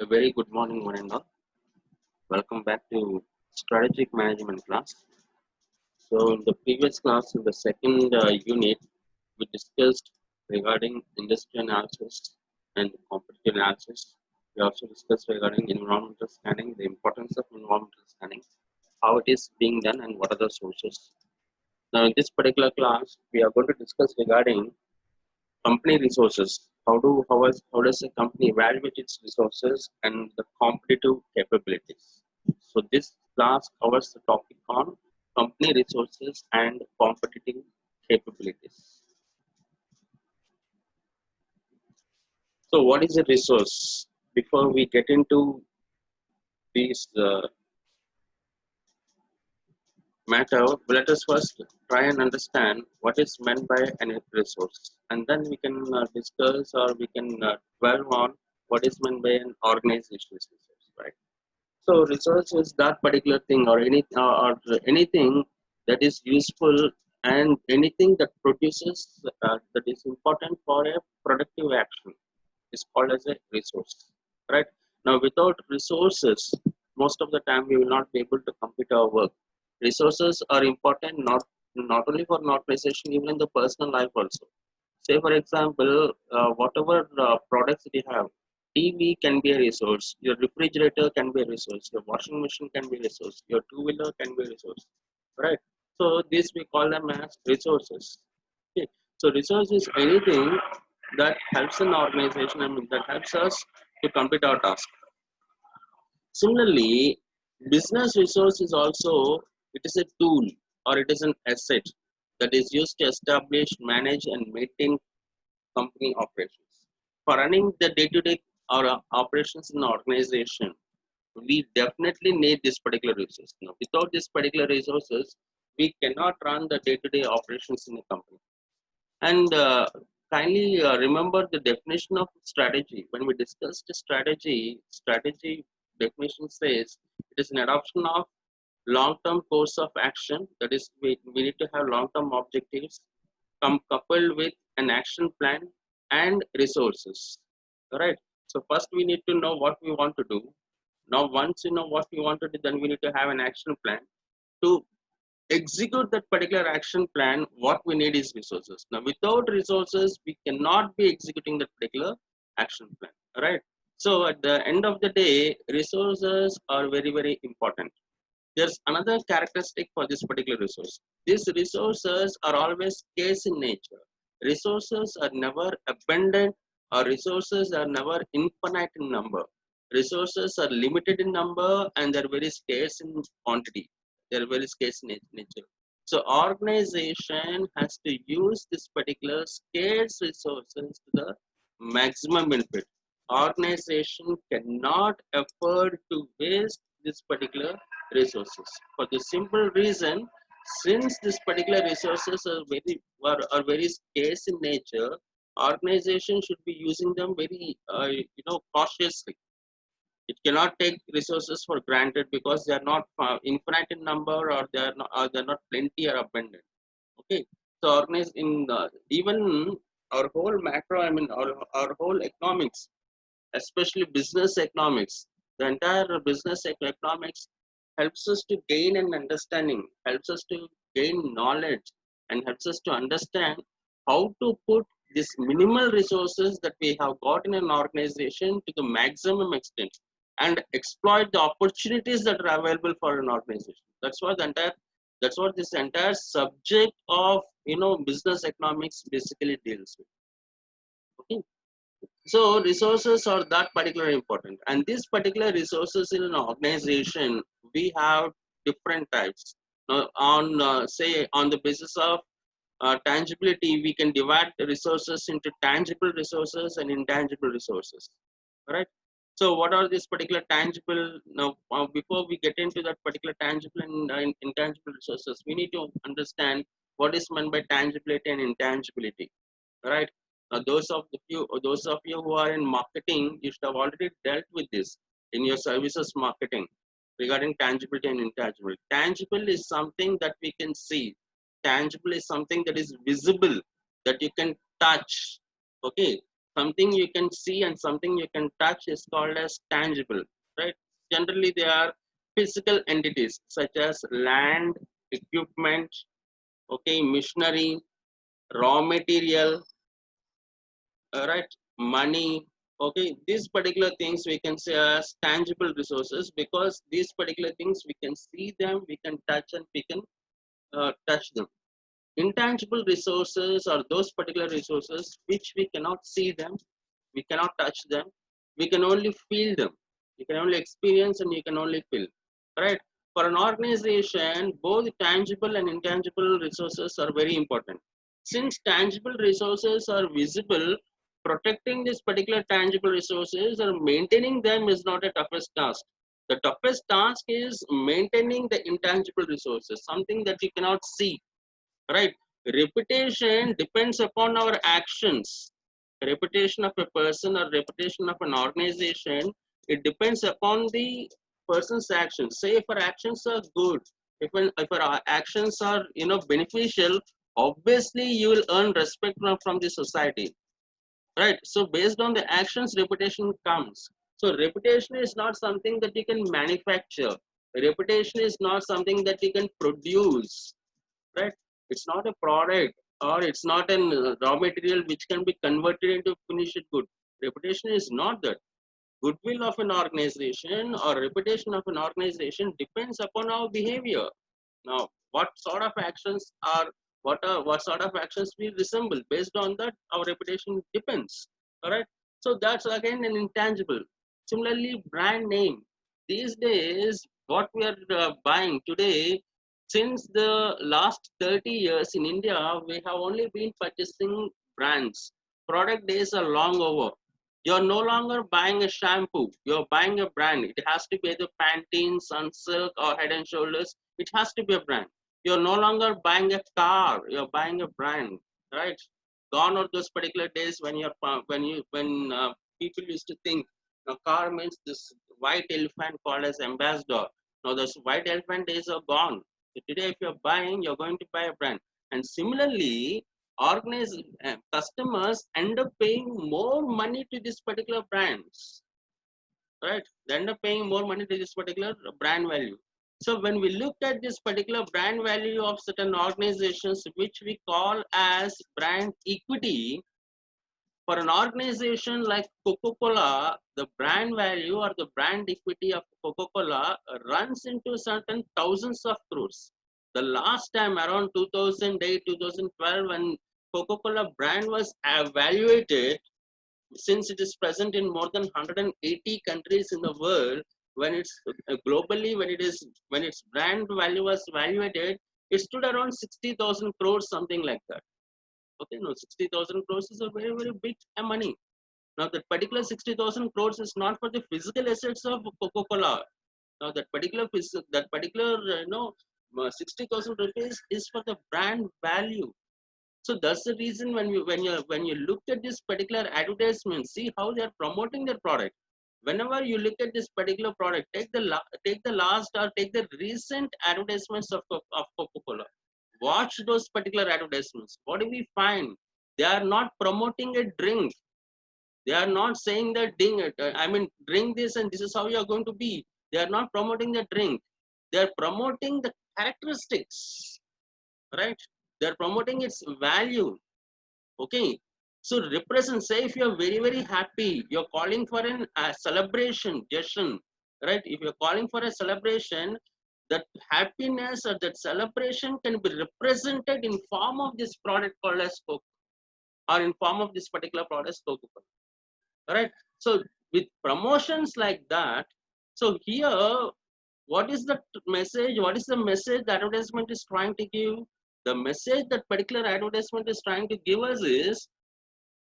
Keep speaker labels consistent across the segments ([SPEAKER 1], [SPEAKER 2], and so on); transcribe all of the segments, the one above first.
[SPEAKER 1] A very good morning, one and all. Welcome back to strategic management class. So, in the previous class, in the second unit, we discussed regarding industry analysis and competitive analysis. We also discussed regarding environmental scanning, the importance of environmental scanning, how it is being done, and what are the sources. Now, in this particular class, we are going to discuss regarding company resources. How does a company evaluate its resources and the competitive capabilities? So this class covers the topic on company resources and competitive capabilities. So what is a resource? Before we get into these matter, let us first try and understand what is meant by an resource, and then we can discuss or we can dwell on what is meant by an organization's resource, right? So resource is that particular thing or anything that is useful and anything that produces that is important for a productive action is called as a resource, right? Now, without resources, most of the time we will not be able to complete our work. Resources are important not only for an organization, even in the personal life also. Say, for example, whatever products that you have, TV can be a resource, your refrigerator can be a resource, your washing machine can be a resource, your two-wheeler can be a resource, right? So, this we call them as resources. Okay. So, resource is anything that helps an organization, that helps us to complete our task. Similarly, business resource is also it is a tool or it is an asset that is used to establish, manage, and maintain company operations. For running the day-to-day operations in the organization, we definitely need this particular resource. Now, without this particular resources, we cannot run the day-to-day operations in a company. And kindly remember the definition of strategy. When we discussed strategy definition says it is an adoption of long-term course of action. That is, we need to have long-term objectives coupled with an action plan and resources. All right. So first we need to know what we want to do. Now, once you know what we want to do, then we need to have an action plan to execute that particular action plan. What we need is resources. Now, without resources, we cannot be executing that particular action plan. All right. So at the end of the day, resources are very, very important. There's another characteristic for this particular resource. These resources are always scarce in nature. Resources are never abundant, or resources are never infinite in number. Resources are limited in number and they're very scarce in quantity. They're very scarce in nature. So organization has to use this particular scarce resources to the maximum benefit. Organization cannot afford to waste this particular resources for the simple reason, since this particular resources are very scarce in nature, organization should be using them very cautiously. It cannot take resources for granted because they are not infinite in number, or they are not plenty or abundant. Okay. So organize in even our whole macro, our whole economics, especially business economics, the entire business economics helps us to gain an understanding, helps us to gain knowledge, and helps us to understand how to put these minimal resources that we have got in an organization to the maximum extent and exploit the opportunities that are available for an organization. That's what this entire subject of business economics basically deals with. Okay. So resources are that particular important, and these particular resources in an organization, we have different types. Now, on say on the basis of tangibility, we can divide the resources into tangible resources and intangible resources. All right. So what are these particular tangible? Now, before we get into that particular tangible and intangible resources, we need to understand what is meant by tangibility and intangibility. Right. Now, those of you who are in marketing, you should have already dealt with this in your services marketing regarding tangibility and intangible. Tangible is something that we can see. Tangible is something that is visible, that you can touch. Okay. Something you can see and something you can touch is called as tangible, right? Generally they are physical entities such as land, equipment, okay, machinery, raw material, right, money, okay. These particular things we can say as tangible resources, because these particular things we can see them, we can touch, and we can touch them. Intangible resources are those particular resources which we cannot see them, we cannot touch them, we can only feel them, you can only experience and you can only feel, right? For an organization, both tangible and intangible resources are very important. Since tangible resources are visible, protecting these particular tangible resources or maintaining them is not a toughest task. The toughest task is maintaining the intangible resources, something that you cannot see, right? Reputation depends upon our actions. Reputation of a person or reputation of an organization, it depends upon the person's actions. Say if our actions are good, if our actions are beneficial, obviously you will earn respect from the society, right? So based on the actions, reputation comes. So reputation is not something that you can manufacture. Reputation is not something that you can produce, right? It's not a product, or it's not a raw material which can be converted into finished good. Reputation is not that. Goodwill of an organization or reputation of an organization depends upon our behavior. Now, what sort of actions are what sort of actions we resemble, based on that our reputation depends. All right. So that's again an intangible. Similarly, brand name. These days, what we are buying today, since the last 30 years in India, we have only been purchasing brands. Product days are long over. You're no longer buying a shampoo, you're buying a brand. It has to be either Pantene, Sunsilk, or Head and Shoulders. It has to be a brand. You're no longer buying a car, you're buying a brand, right? Gone are those particular days when people used to think a car means this white elephant called as ambassador. Now those white elephant days are gone. So today, if you're buying, you're going to buy a brand. And similarly, organized customers end up paying more money to this particular brands, right? They end up paying more money to this particular brand value. So when we look at this particular brand value of certain organizations, which we call as brand equity, for an organization like Coca-Cola, the brand value or the brand equity of Coca-Cola runs into certain thousands of crores. The last time around 2008, 2012, when Coca-Cola brand was evaluated, since it is present in more than 180 countries in the world, when it's globally, when its brand value was evaluated, it stood around 60,000 crores, something like that. Okay, no, 60,000 crores is a very, very big money. Now, that particular 60,000 crores is not for the physical assets of Coca-Cola. Now, that particular 60,000 rupees is for the brand value. So that's the reason when you look at this particular advertisement, see how they are promoting their product. Whenever you look at this particular product, take the last or take the recent advertisements of Coca-Cola. Watch those particular advertisements. What do we find? They are not promoting a drink. They are not saying that drink this and this is how you are going to be. They are not promoting the drink. They are promoting the characteristics, right? They are promoting its value. Okay. So represent, say if you are very, very happy, you're calling for a celebration, gestion, right? If you're calling for a celebration, that happiness or that celebration can be represented in form of this product called as Coke, or in form of this particular product Coca-Cola. Right? So with promotions like that, so here, what is the message? What is the message the advertisement is trying to give? The message that particular advertisement is trying to give us is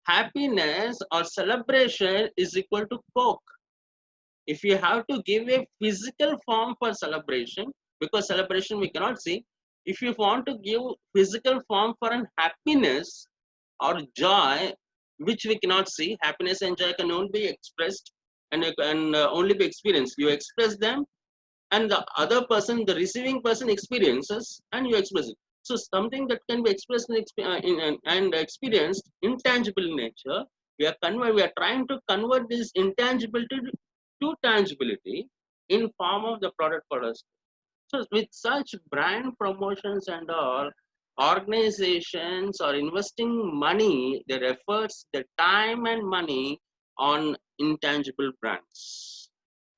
[SPEAKER 1] happiness or celebration is equal to Coke. If you have to give a physical form for celebration, because celebration we cannot see, if you want to give physical form for an happiness or joy, which we cannot see, happiness and joy can only be expressed and only be experienced. You express them, and the other person, the receiving person, experiences, and you express it. So something that can be expressed and experienced, intangible in nature, We are trying to convert this intangibility to tangibility in form of the product products. So with such brand promotions and all, organizations are investing money, their efforts, their time and money on intangible brands.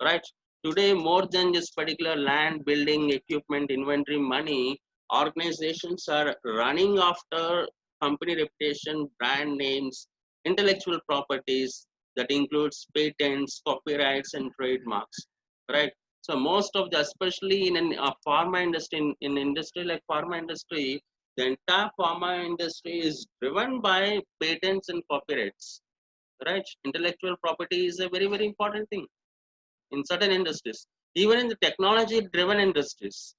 [SPEAKER 1] Right? Today, more than this particular land, building, equipment, inventory, money, organizations are running after company reputation, brand names, intellectual properties that includes patents, copyrights, and trademarks. Right? So most of the, especially in a pharma industry, in industry like pharma industry, the entire pharma industry is driven by patents and copyrights. Right? Intellectual property is a very, very important thing in certain industries. Even in the technology-driven industries,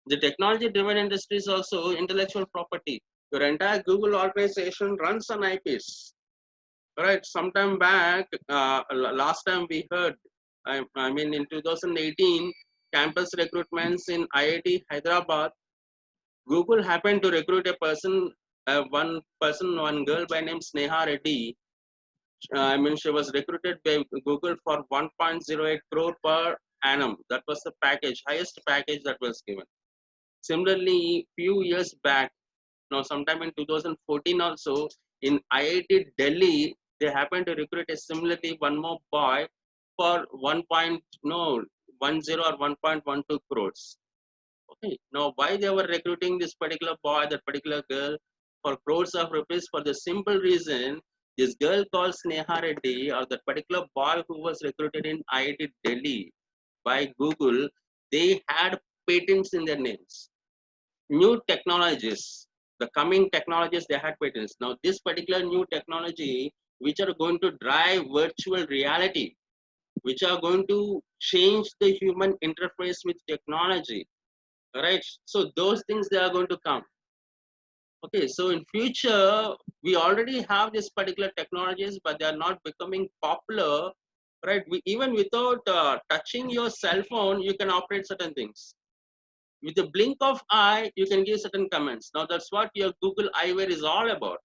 [SPEAKER 1] the technology-driven industries also intellectual property. Your entire Google organization runs on IPs. Right? Sometime back, last time we heard, I mean, in 2018, campus recruitments in IIT Hyderabad, Google happened to recruit a person, one girl by name Sneha Reddy. I mean, she was recruited by Google for 1.08 crore per annum. That was the package, highest package that was given. Similarly, few years back, now sometime in 2014 also, in IIT Delhi, they happened to recruit a similarly one more boy for 1.10 or 1.12 crores. Okay, now why they were recruiting this particular boy, that particular girl for crores of rupees? For the simple reason, this girl called Sneha Reddy, or that particular boy who was recruited in IIT Delhi by Google, they had patents in their names. New technologies, the coming technologies, they had patents. Now this particular new technology, which are going to drive virtual reality, which are going to change the human interface with technology, right? So those things, they are going to come. Okay, so in future, we already have this particular technologies, but they are not becoming popular, right? Even without touching your cell phone, you can operate certain things. With the blink of eye, you can give certain comments. Now that's what your Google eyewear is all about,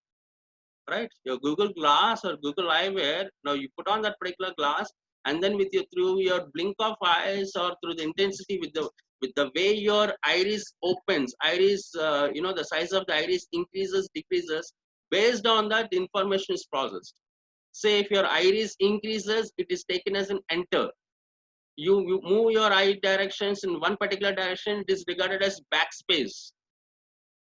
[SPEAKER 1] right? Your Google Glass or Google eyewear. Now you put on that particular glass, and then with your, through your blink of eyes, or through the intensity, with the way your iris opens, iris, the size of the iris increases, decreases. Based on that, the information is processed. Say if your iris increases, it is taken as an enter. You move your eye directions in one particular direction, it is regarded as backspace.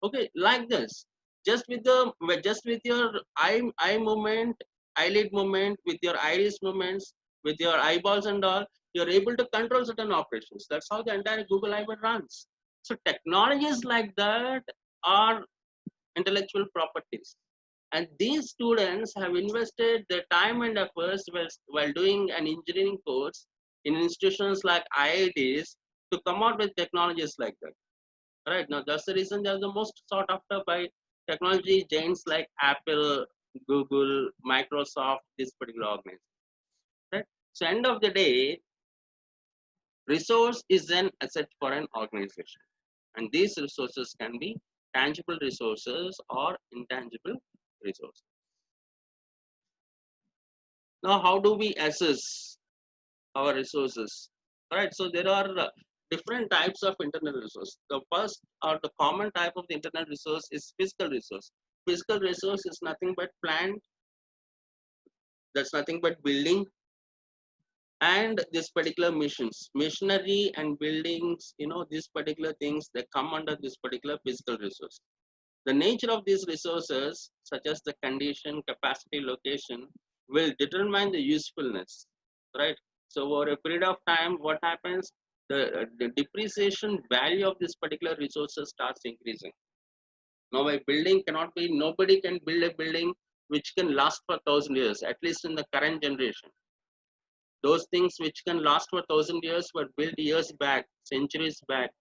[SPEAKER 1] Okay, like this. Just with your eye movement, eyelid movement, with your iris movements, with your eyeballs and all, you're able to control certain operations. That's how the entire Google eyewear runs. So technologies like that are intellectual properties. And these students have invested their time and efforts while doing an engineering course in institutions like IITs to come out with technologies like that. Right, now that's the reason they are the most sought after by technology giants like Apple, Google, Microsoft, this particular organization. Right. So end of the day, resource is an asset for an organization, and these resources can be tangible resources or intangible resources. Now, how do we assess our resources? Right. So there are different types of internal resource. The first, or the common type of the internal resource, is fiscal resource. Fiscal resource is nothing but plant, that's nothing but building, and this particular missions, machinery and buildings, these particular things, they come under this particular fiscal resource. The nature of these resources, such as the condition, capacity, location, will determine the usefulness, right? So over a period of time, what happens? The depreciation value of this particular resources starts increasing. Now, a building cannot be, nobody can build a building which can last for 1,000 years, at least in the current generation. Those things which can last for 1,000 years were built years back, centuries back.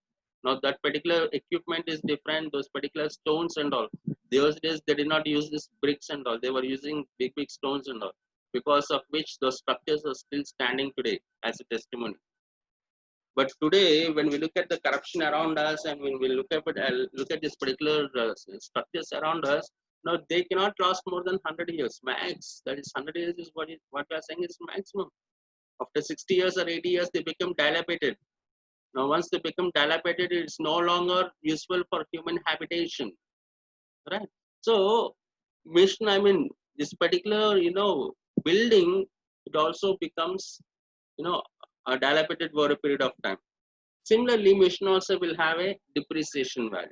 [SPEAKER 1] Now that particular equipment is different, those particular stones and all. Those days they did not use this bricks and all. They were using big, big stones and all, because of which those structures are still standing today as a testimony. But today, when we look at the corruption around us, and when we look at this particular structures around us, Now they cannot last more than 100 years max. That is 100 years is what we are saying is maximum. After 60 years or 80 years, they become dilapidated. Now once they become dilapidated, it's no longer useful for human habitation, right? So mission, I mean, this particular, building, it also becomes, you know, dilapidated for a period of time. Similarly, mission also will have a depreciation value.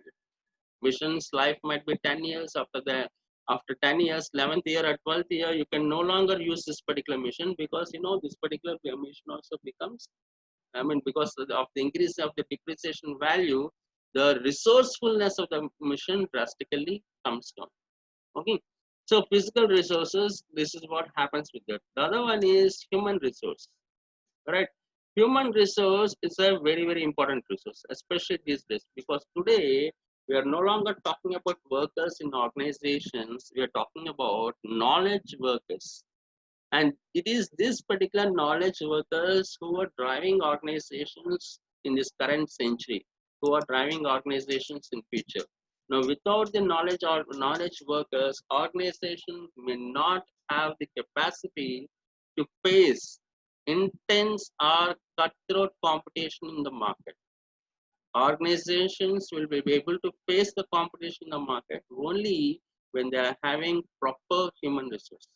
[SPEAKER 1] Mission's life might be 10 years. After 10 years, 11th year or 12th year, you can no longer use this particular mission, because this particular mission also becomes, I mean, because of the increase of the depreciation value, the resourcefulness of the mission drastically comes down. Okay. So physical resources, this is what happens with that. The other one is human resource, right? Human resource is a very, very important resource, especially these days, because today we are no longer talking about workers in organizations. We are talking about knowledge workers. And it is this particular knowledge workers who are driving organizations in this current century, who are driving organizations in future. Now, without the knowledge workers, organization may not have the capacity to face intense or cutthroat competition in the market. Organizations will be able to face the competition in the market only when they are having proper human resources.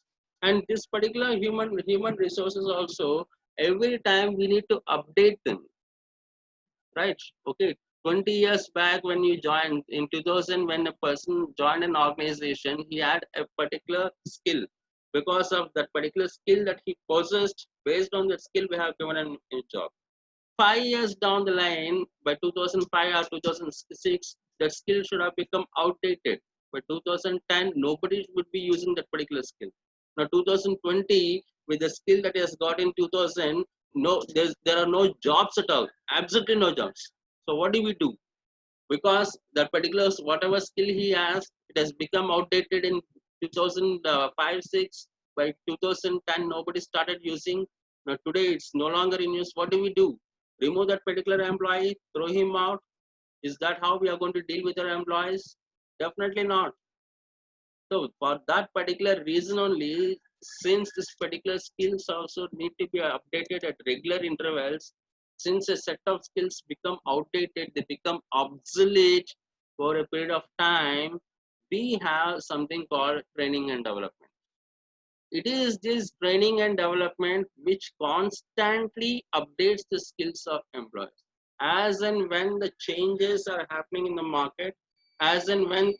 [SPEAKER 1] And this particular human resources also, every time we need to update them, right? Okay, 20 years back when you joined in 2000, when a person joined an organization, he had a particular skill. Because of that particular skill that he possessed, based on that skill we have given him a job. 5 years down the line, by 2005 or 2006, the skill should have become outdated. By 2010, nobody would be using that particular skill. Now 2020, with the skill that he has got in 2000, no, there are no jobs at all, absolutely no jobs. So what do we do? Because that particular whatever skill he has, it has become outdated in 2005 6. By 2010, nobody started using. Now today it's no longer in use. What do we do? Remove that particular employee, throw him out? Is that how we are going to deal with our employees? Definitely not. So for that particular reason only, since this particular skills also need to be updated at regular intervals, since a set of skills become outdated, they become obsolete for a period of time, we have something called training and development. It is this training and development which constantly updates the skills of employees. As and when the changes are happening in the market, as and when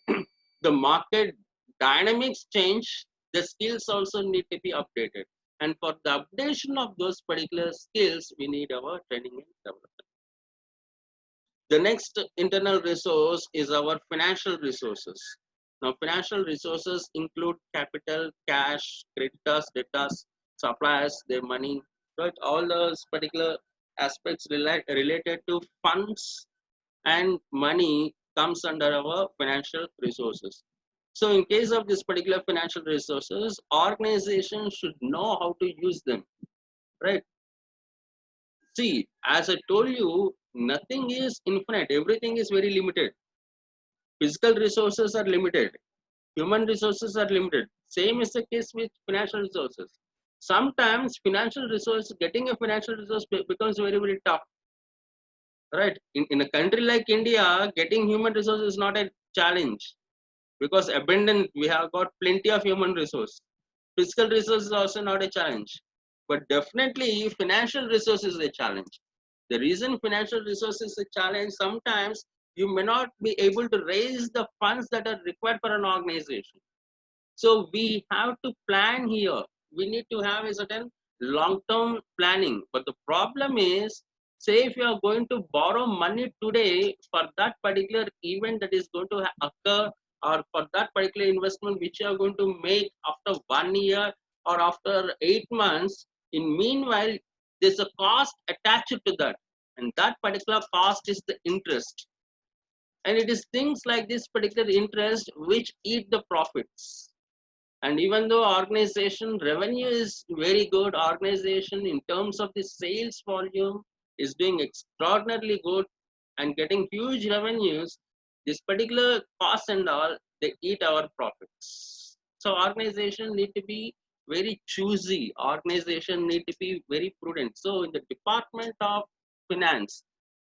[SPEAKER 1] the market dynamics change, the skills also need to be updated. And for the updation of those particular skills, we need our training and development. The next internal resource is our financial resources. Now, financial resources include capital, cash, creditors, debtors, suppliers, their money, right? All those particular aspects related to funds and money comes under our financial resources. So in case of this particular financial resources, organizations should know how to use them, right? See, as I told you, nothing is infinite. Everything is very limited. Physical resources are limited. Human resources are limited. Same is the case with financial resources. Sometimes getting a financial resource becomes very, very tough, right? In a country like India, getting human resources is not a challenge, because abundant, we have got plenty of human resource. Physical resources is also not a challenge, but definitely financial resources is a challenge. The reason financial resources is a challenge, sometimes you may not be able to raise the funds that are required for an organization. So we have to plan here. We need to have a certain long-term planning. But the problem is, say if you are going to borrow money today for that particular event that is going to occur, or for that particular investment which you are going to make after 1 year or after 8 months, in meanwhile, there's a cost attached to that. And that particular cost is the interest. And it is things like this particular interest which eat the profits. And even though organization revenue is very good, organization in terms of the sales volume is doing extraordinarily good and getting huge revenues, this particular cost and all, they eat our profits. So organization need to be very choosy. Organization need to be very prudent. So in the department of finance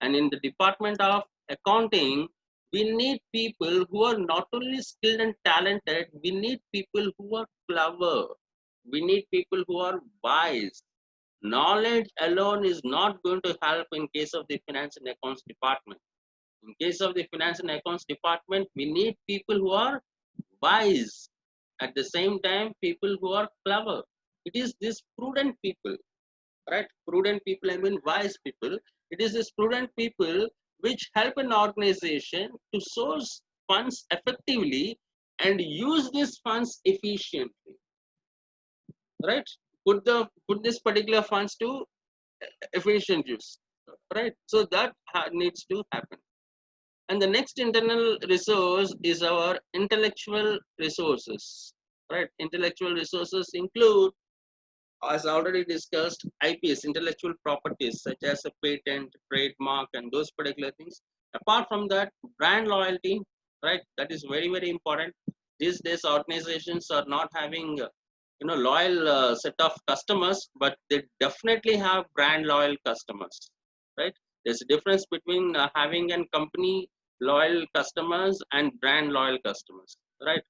[SPEAKER 1] and in the department of accounting, we need people who are not only skilled and talented, we need people who are clever. We need people who are wise. Knowledge alone is not going to help in case of the finance and accounts department. In case of the finance and accounts department, we need people who are wise. At the same time, people who are clever. It is these prudent people, right? Prudent people, I mean wise people. It is these prudent people which help an organization to source funds effectively and use these funds efficiently, right? Put this particular funds to efficient use, right? So that needs to happen. And the next internal resource is our intellectual resources, right? Intellectual resources include, as already discussed, IPs, intellectual properties, such as a patent, trademark, and those particular things. Apart from that, brand loyalty, right? That is very, very important. These days, organizations are not having, loyal set of customers, but they definitely have brand loyal customers, right? There's a difference between having a company loyal customers and brand loyal customers, right?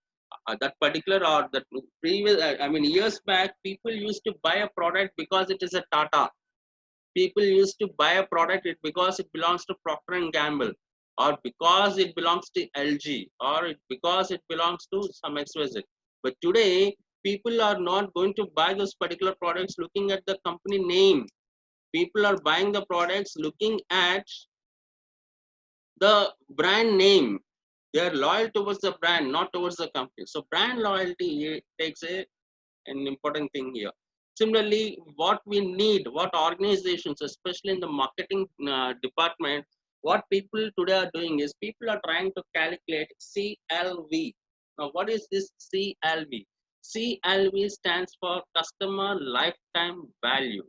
[SPEAKER 1] That particular or that previous, I mean, years back, people used to buy a product because it is a Tata. People used to buy a product because it belongs to Procter and Gamble, or because it belongs to LG, or because it belongs to some XYZ. But today, people are not going to buy those particular products looking at the company name. People are buying the products looking at the brand name. They are loyal towards the brand, not towards the company. So brand loyalty takes an important thing here. Similarly, what we need, what organizations, especially in the marketing department, what people today are doing is people are trying to calculate CLV. Now, what is this CLV? CLV stands for customer lifetime value.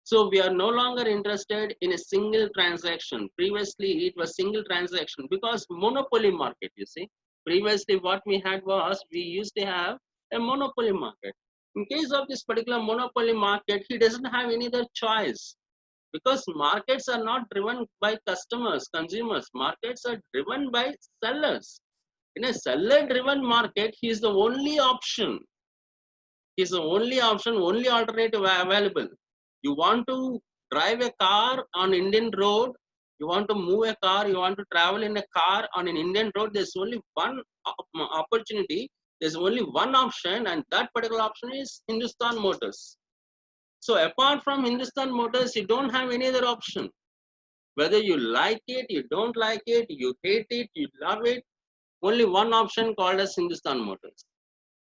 [SPEAKER 1] So we are no longer interested in a single transaction. Previously, it was single transaction because monopoly market, you see. Previously, what we had was we used to have a monopoly market. In case of this particular monopoly market, he doesn't have any other choice because markets are not driven by customers, consumers. Markets are driven by sellers. In a seller-driven market, he is the only option. Is the only option, only alternative available. You want to drive a car on Indian road, you want to move a car, you want to travel in a car on an Indian road, there's only one opportunity, there's only one option, and that particular option is Hindustan Motors. So apart from Hindustan Motors, you don't have any other option. Whether you like it, you don't like it, you hate it, you love it, only one option called as Hindustan Motors.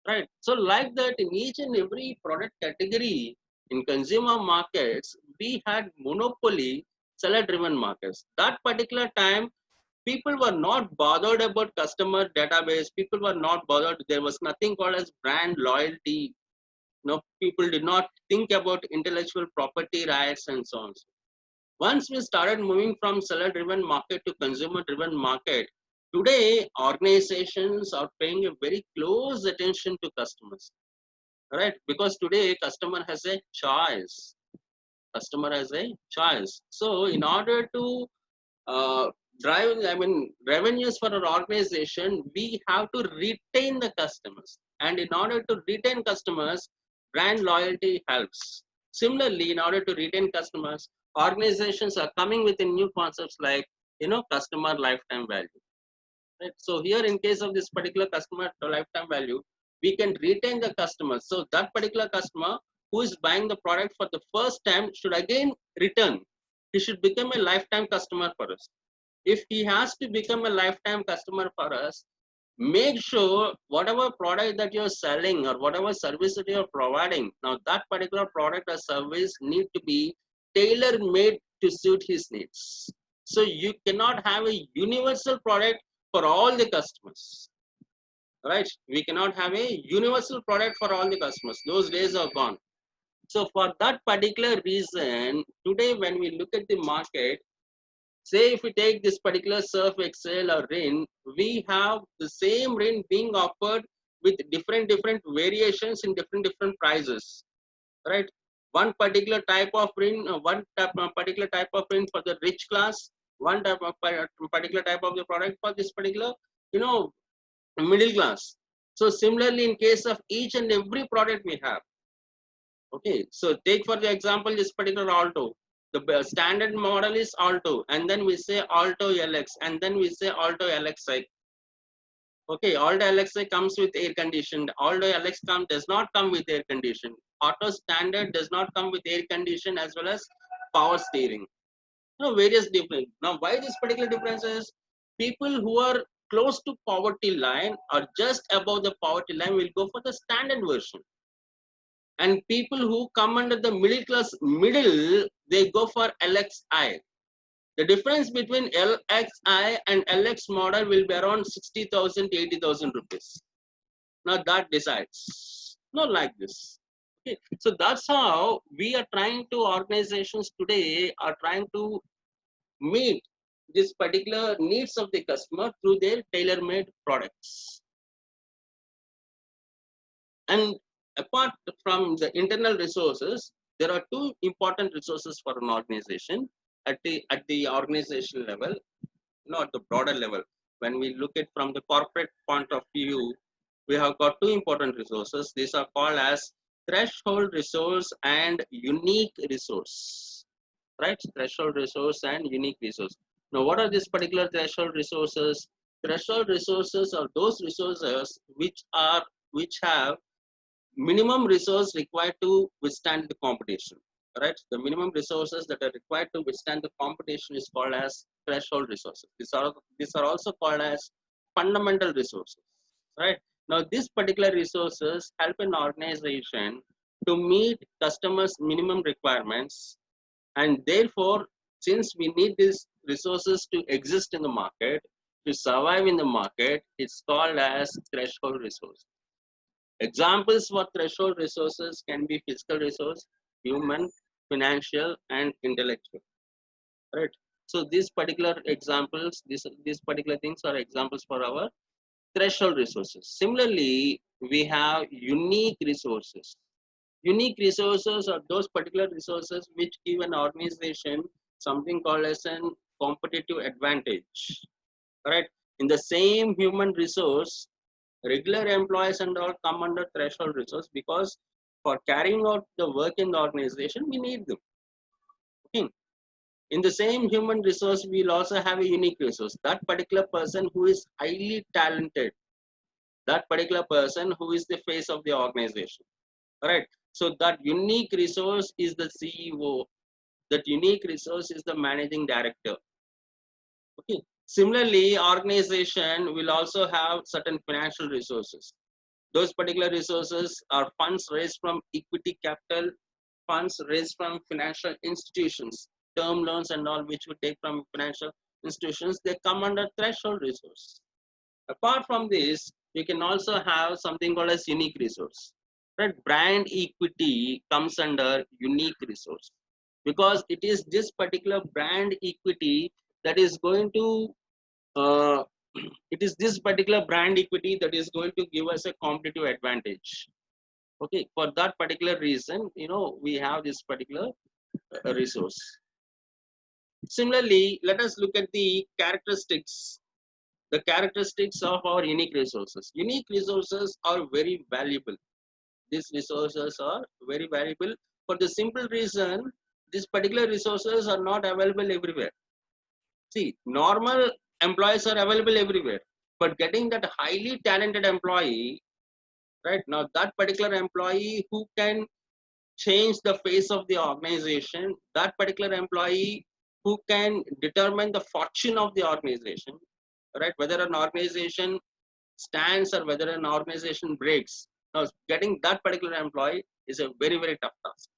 [SPEAKER 1] Right. So like that, in each and every product category in consumer markets, we had monopoly seller driven markets. That particular time, people were not bothered about customer database. People were not bothered. There was nothing called as brand loyalty. No, people did not think about intellectual property rights and so on. Once we started moving from seller driven market to consumer driven market, today organizations are paying a very close attention to customers, right? Because today customer has a choice. Customer has a choice. So in order to drive, I mean, revenues for an organization, we have to retain the customers. And in order to retain customers, brand loyalty helps. Similarly, in order to retain customers, organizations are coming with new concepts like, customer lifetime value. Right? So here, in case of this particular customer lifetime value, we can retain the customer. So that particular customer who is buying the product for the first time should again return. He should become a lifetime customer for us. If he has to become a lifetime customer for us, make sure whatever product that you're selling or whatever service that you're providing, now that particular product or service need to be tailor made to suit his needs. So you cannot have a universal product for all the customers, right? We cannot have a universal product for all the customers. Those days are gone. So for that particular reason, today when we look at the market, Say if we take this particular Surf Excel or RIN, we have the same RIN being offered with different variations in different prices, right? One particular type of RIN, particular type of RIN for the rich class, one type of particular type of the product for this particular, you know, middle class. So similarly, in case of each and every product we have, okay. So take for the example this particular Alto. The standard model is Alto, and then we say Alto LX, and then we say Alto LXI. Okay, Alto LXI comes with air conditioned. Alto LX does not come with air conditioned. Auto standard does not come with air condition as well as power steering. Various different. Now, why this particular difference is people who are close to poverty line or just above the poverty line will go for the standard version, and people who come under the middle class middle, they go for LXI. The difference between LXI and LX model will be around 60,000 to 80,000 rupees. Now that decides. Not like this. Okay. So that's how we are trying to, organizations today are trying to meet this particular needs of the customer through their tailor-made products. And apart from the internal resources, there are two important resources for an organization at the organizational level, at the broader level. When we look at from the corporate point of view, we have got two important resources. These are called as threshold resource and unique resource, right? Threshold resource and unique resource. Now, what are these particular threshold resources? Threshold resources are those resources which have minimum resource required to withstand the competition, right? The minimum resources that are required to withstand the competition is called as threshold resources. These are also called as fundamental resources, right? Now these particular resources help an organization to meet customers minimum requirements, and therefore since we need these resources to exist in the market, to survive in the market, it's called as threshold resource. Examples for threshold resources can be physical resource, human, financial, and intellectual. Right. So these particular examples, these particular things are examples for our threshold resources. Similarly, we have unique resources. Unique resources are those particular resources which give an organization something called as an competitive advantage. Right. In the same human resource, regular employees and all come under threshold resource because for carrying out the work in the organization, we need them. Okay. In the same human resource, we'll also have a unique resource. That particular person who is highly talented, that particular person who is the face of the organization. Right. So that unique resource is the CEO. That unique resource is the managing director. Okay. Similarly, organization will also have certain financial resources. Those particular resources are funds raised from equity capital, funds raised from financial institutions, term loans and all which we take from financial institutions, they come under threshold resource. Apart from this, you can also have something called as unique resource. Right? Brand equity comes under unique resource because it is this particular brand equity that is going to uh, it is this particular brand equity that is going to give us a competitive advantage. Okay, for that particular reason, we have this particular resource. Similarly, let us look at the characteristics of our unique resources. Unique resources are very valuable. These resources are very valuable for the simple reason these particular resources are not available everywhere. See, normal employees are available everywhere, but getting that highly talented employee, right now, that particular employee who can change the face of the organization, that particular employee who can determine the fortune of the organization, right? Whether an organization stands or whether an organization breaks. Now, getting that particular employee is a very, very tough task.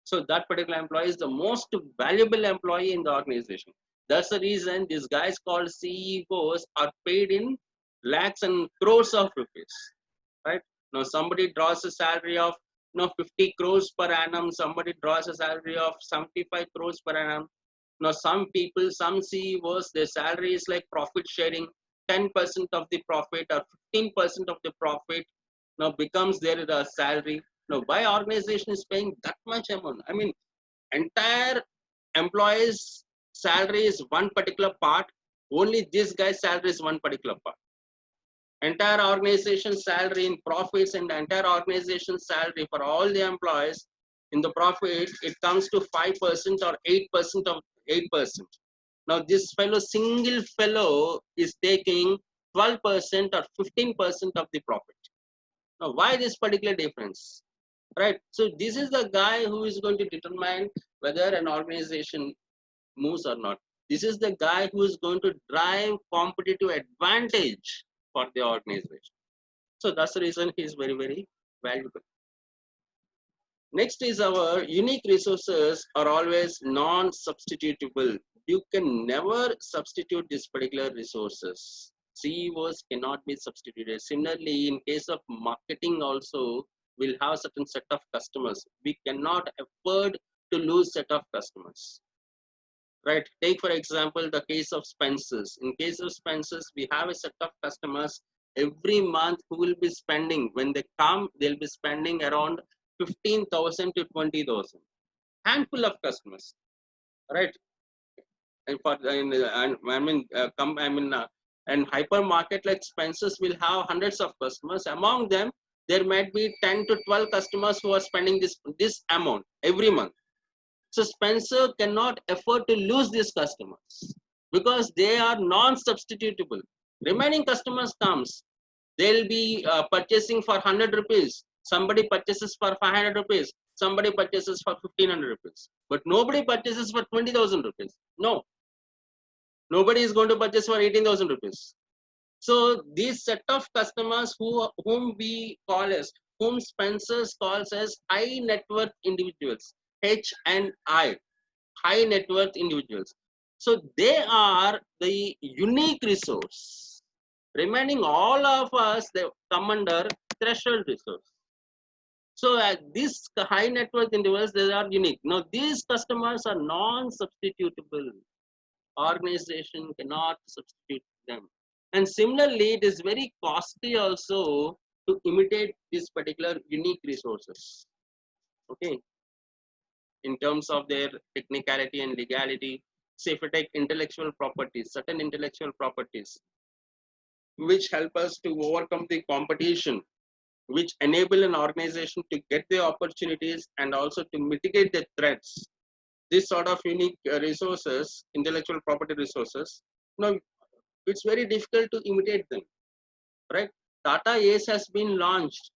[SPEAKER 1] So that particular employee is the most valuable employee in the organization. That's the reason these guys called CEOs are paid in lakhs and crores of rupees. Right? Now somebody draws a salary of 50 crores per annum, somebody draws a salary of 75 crores per annum. Now, some people, some CEOs, their salary is like profit sharing, 10% of the profit or 15% of the profit now becomes their salary. Now, why organization is paying that much amount? I mean, entire employees' salary is one particular part. Only this guy's salary is one particular part. Entire organization salary in profits and the entire organization salary for all the employees in the profit, it comes to 5% or 8% of 8%. Now this fellow, single fellow is taking 12% or 15% of the profit. Now why this particular difference? Right. So this is the guy who is going to determine whether an organization moves or not. This is the guy who is going to drive competitive advantage for the organization. So that's the reason he is very, very valuable. Next is our unique resources are always non-substitutable. You can never substitute this particular resources. CEOs cannot be substituted. Similarly, in case of marketing also, we'll have certain set of customers. We cannot afford to lose set of customers. Right? Take for example the case of Spencer's. In case of Spencer's, we have a set of customers every month who will be spending. When they come, they'll be spending around 15,000 to 20,000. Handful of customers, right? And for and hypermarket like Spencer's will have hundreds of customers. Among them, there might be 10 to 12 customers who are spending this amount every month. So Spencer cannot afford to lose these customers because they are non-substitutable. Remaining customers comes, they'll be purchasing for 100 rupees. Somebody purchases for 500 rupees. Somebody purchases for 1500 rupees. But nobody purchases for 20,000 rupees. No. Nobody is going to purchase for 18,000 rupees. So these set of customers whom we call as, whom Spencer's calls as high net worth individuals. H and I, high net worth individuals. So they are the unique resource. Remaining all of us, they come under threshold resource. So these high net worth individuals, they are unique. Now these customers are non-substitutable. Organization cannot substitute them. And similarly, it is very costly also to imitate these particular unique resources. Okay. In terms of their technicality and legality. Say if you take intellectual properties, certain intellectual properties, which help us to overcome the competition, which enable an organization to get the opportunities and also to mitigate the threats. This sort of unique resources, intellectual property resources, now it's very difficult to imitate them, right? Tata Ace has been launched.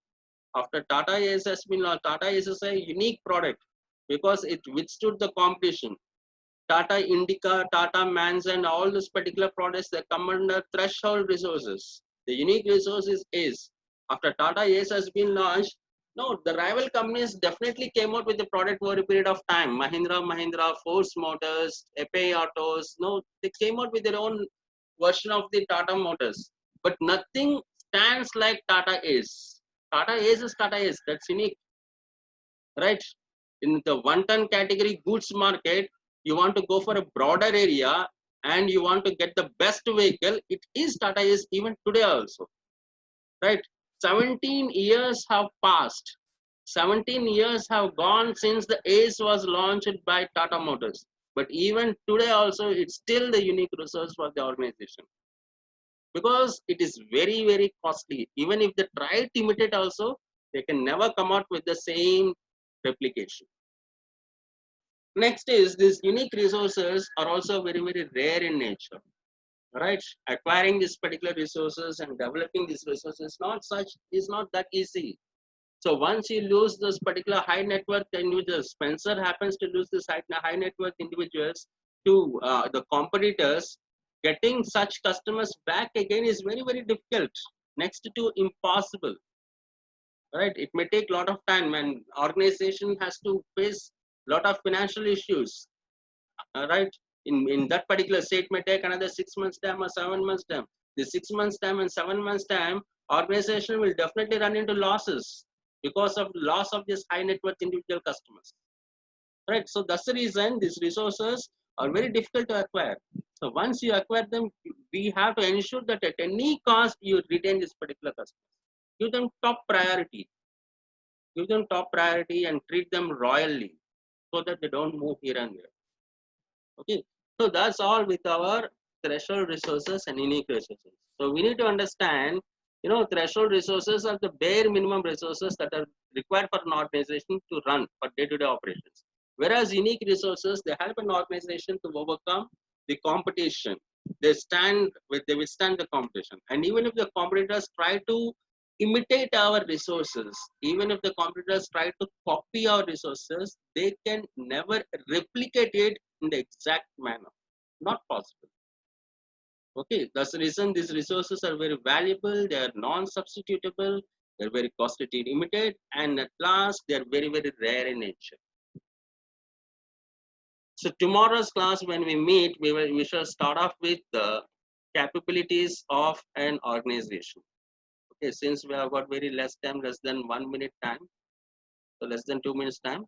[SPEAKER 1] After Tata Ace has been launched, Tata Ace is a unique product because it withstood the competition. Tata Indica, Tata Mans, and all these particular products that come under threshold resources. The unique resource is Ace. After Tata Ace has been launched, no, the rival companies definitely came out with the product over a period of time. Mahindra, Force Motors, Epe Autos, no, they came out with their own version of the Tata Motors. But nothing stands like Tata Ace. Tata Ace is Tata Ace, that's unique, right? In the one-ton category goods market, you want to go for a broader area and you want to get the best vehicle, it is Tata Ace even today also, right? 17 years have passed. 17 years have gone since the Ace was launched by Tata Motors. But even today also, it's still the unique resource for the organization. Because it is very, very costly. Even if they try to imitate also, they can never come out with the same replication. Next is these unique resources are also very, very rare in nature. Right? Acquiring these particular resources and developing these resources is not that easy. So once you lose those particular high net worth individuals, Spencer happens to lose this high net worth individuals to the competitors, getting such customers back again is very, very difficult, next to impossible. Right? It may take a lot of time and organization has to face a lot of financial issues. Right? In that particular state may take another 6 months time or 7 months time. The 6 months time and 7 months time, organization will definitely run into losses because of loss of this high net worth individual customers. Right? So that's the reason these resources or very difficult to acquire. So once you acquire them, we have to ensure that at any cost you retain this particular customer. Give them top priority. Give them top priority and treat them royally so that they don't move here and there. Okay. So that's all with our threshold resources and unique resources. So we need to understand, threshold resources are the bare minimum resources that are required for an organization to run for day-to-day operations. Whereas unique resources, they help an organization to overcome the competition. They withstand the competition. And even if the competitors try to imitate our resources, even if the competitors try to copy our resources, they can never replicate it in the exact manner. Not possible. Okay, that's the reason these resources are very valuable, they are non-substitutable, they're very costly to imitate, and at last, they're very, very rare in nature. So tomorrow's class, when we meet, we shall start off with the capabilities of an organization. Okay, since we have got very less time, less than 1 minute time, so less than 2 minutes time,